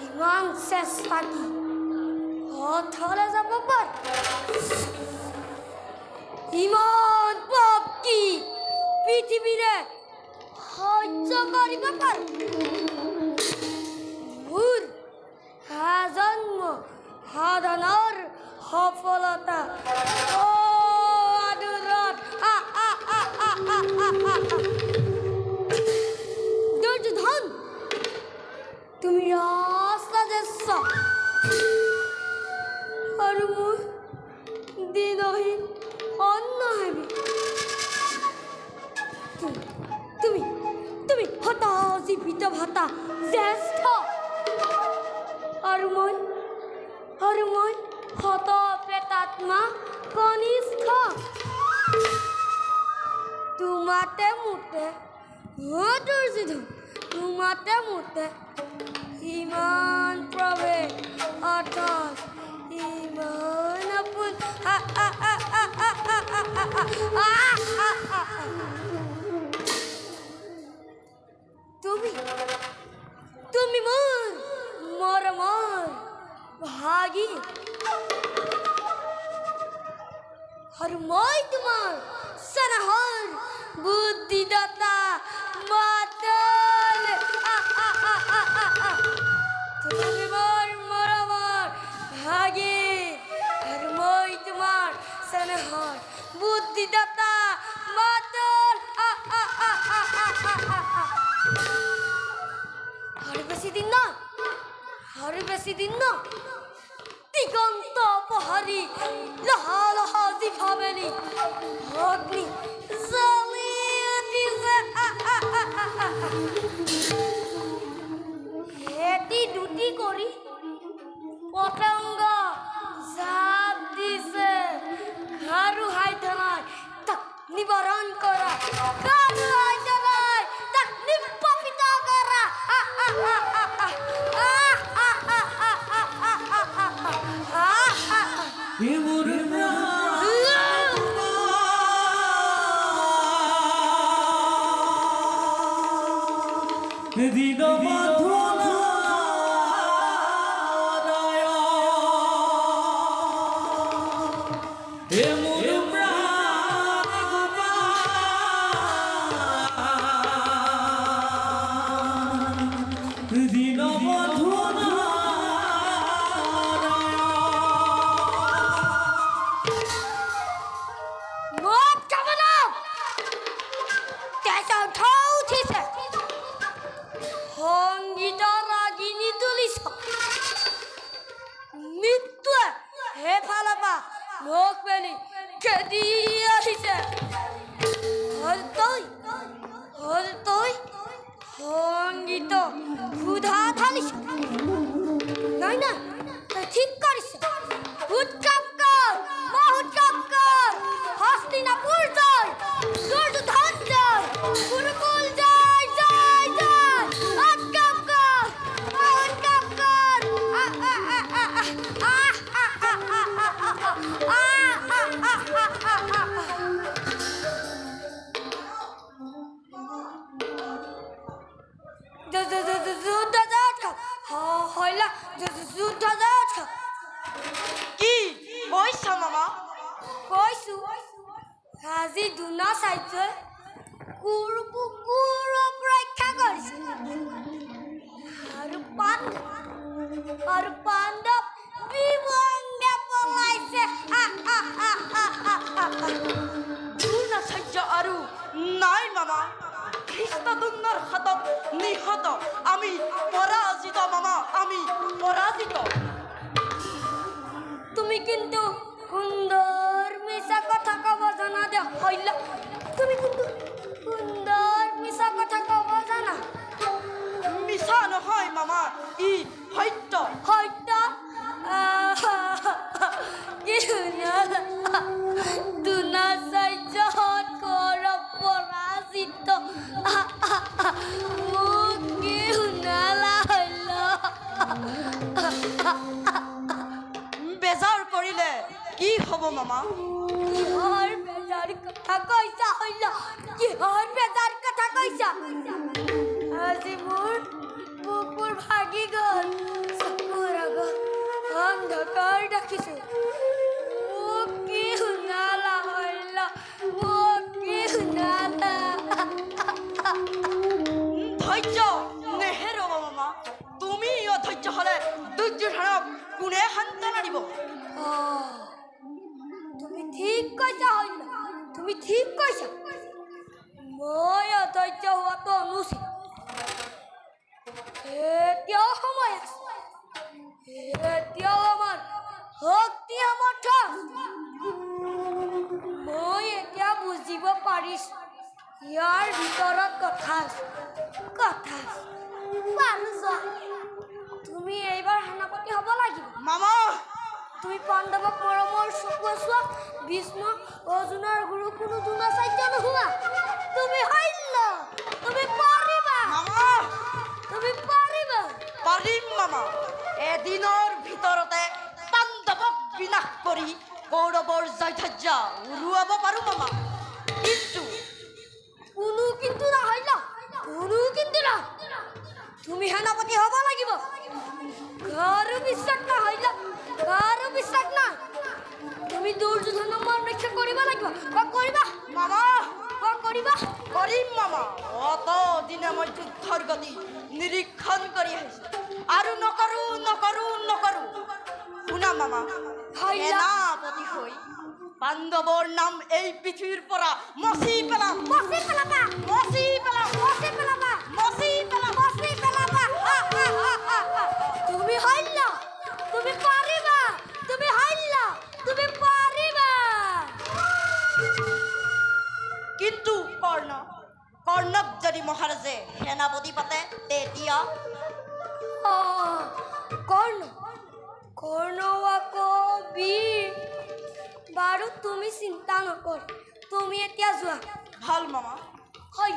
ইমান চেষ্টা কি হলে যাব পাৰ ইমান পাপ কি পৃথিবীৰে সহ্য কৰিব পাৰ মোৰ জন্ম সাধনৰ সফলতা আদৰত দুৰ্যোধন তুমি ৰাস্তা যাচ্ছ আৰু মোৰ দিনহীন অন্ন হেবি তুমি তুমি হতা জীৱিত ভাতা জ্যেষ্ঠ আৰু মই হত প্ৰেতাত্মা কনিষ্ঠ তোমাতে মোতে দুৰ্যোধন তোমাতে মোতে ইমান প্ৰৱেশ অৰ্থ ইমান আপোন তুমি মোৰ মৰমৰ ভাগী আৰু মই তোমাৰ চেনেহৰ বুদ্ধিদাতা মাতল তুমি মোৰ মৰমৰ ভাগী আৰু মই তোমাৰ চেনেহৰ বুদ্ধিদাতা মাতল আৰু বেছি দিন ন দিগন্ত পহাৰি লহা লহা জিভা মেলি অগ্নি জ্বলি উঠিছে এটি দুটি কৰি পতংগ জাপ দিছে আৰু হাইথনাই তাক নিবাৰণ কৰা আৰু হাইথনাই তাক নিপাপিত কৰা দিন মাধুনা হে মোৰ প্ৰাণ গোপাল দিন মাধুনা মত কামনা তেজা উঠিছে সংগীতৰ ৰাগিনী তুলিছ মৃত্যুৱে সেইফালৰ পৰা মোক মেলি খেদি আহিছে হ'ল তই সংগীত ক্ষুধা ঢালিছ নাই তই ঠিক কৰিছ উৎসৱ কৰ হস্তিনাপুৰ জয় দুৰ্যোধন জয় কুৰুকুল জয় জয় জয় কি কৈছ মামা কৈছো আজি দুনা চাইছে কুকুৰ ৰক্ষা কৰিছে আৰু পাণ্ডৱ বিভংগে পলাইছে দ্ৰোণাচাৰ্য আৰু নাই মামা খ্ৰীষ্টাদুন্নৰ হাতত নিহত আমি পৰাজিত মামা আমি পৰাজিত তুমি কিন্তু সুন্দৰ মিছা কথা ক'ব জানা দে হইল তুমি কিন্তু সুন্দৰ মিছা কথা ক'ব জানা মিছা নহয় মামা ই সত্য দুনাচাৰ্যত কৰ পৰাজিত মোক কি শুনালা হইল কি হ'ব মামা কিহৰ বেজাৰ কথা কৈছা হইল কিহৰ বেজাৰ কথা কৈছা আজি মোৰ বুকুৰ ভাগি গ'ল চকুৰ আগত অন্ধকাৰ দেখিছো মোক কি শুনালা হইল মোক কি শুনালা ধৈৰ্য নেহেৰুৱাব মামা তুমি অধৈৰ্য হ'লে দুৰ্যোধনক কোনে সান্তনা দিব তুমি ঠিক কৈছা হইল তুমি ঠিক কৈছা মই অধৈৰ্য হোৱাটো অনুচিত এতিয়াও সময় আছে এতিয়াও আমাৰ শক্তি সামৰ্থ মই এতিয়া বুজিব পাৰিছো ইয়াৰ ভিতৰত কথা আছে বাৰু যোৱা তুমি এইবাৰ সেনাপতি হ'ব লাগিব মামা তুমি পাণ্ডৱক মৰমৰ চকুৱে চোৱা ভীষ্ম অৰ্জুনৰ গুৰু কোনো দ্ৰোণাচাৰ্য নোহোৱা তুমি সৈন্য তুমি পাৰিবা মামা তুমি পাৰিবা পাৰিম মামা এদিনৰ ভিতৰতে পাণ্ডৱক বিনাশ কৰি কৌৰৱৰ জয়ধ্বজা উৰুৱাব পাৰোঁ মামা কিন্তু কোনো কিন্তু নহয় কোনো কিন্তু না তুমি সেনাপতি হ'ব লাগিব কাৰো বিশ্বাস নহয় কাৰো বিশ্বাস নাই তুমি দুৰ্যোধনক মৰমেক্ষা কৰিব লাগিব বা কৰিবা মামা বা কৰিবা কৰিম মামা অত দিনে মই যুদ্ধৰ গতি নিৰীক্ষণ কৰি আহিছোঁ আৰু নকৰোঁ শুনা মামা সেনাপতি হৈ পাণ্ডৱৰ নাম এই পৃথিৱীৰ পৰা মচি পেলাম তুমি সৈন্য তুমি পাৰিবা তুমি সৈন্য তুমি পাৰিবা কিন্তু কৰ্ণক যদি মহাৰাজে সেনাপতি পাতে তেতিয়া কৰ্ণ আকৌ বীৰ বাৰু তুমি চিন্তা নকৰ তুমি এতিয়া যোৱা ভাল মামা হয়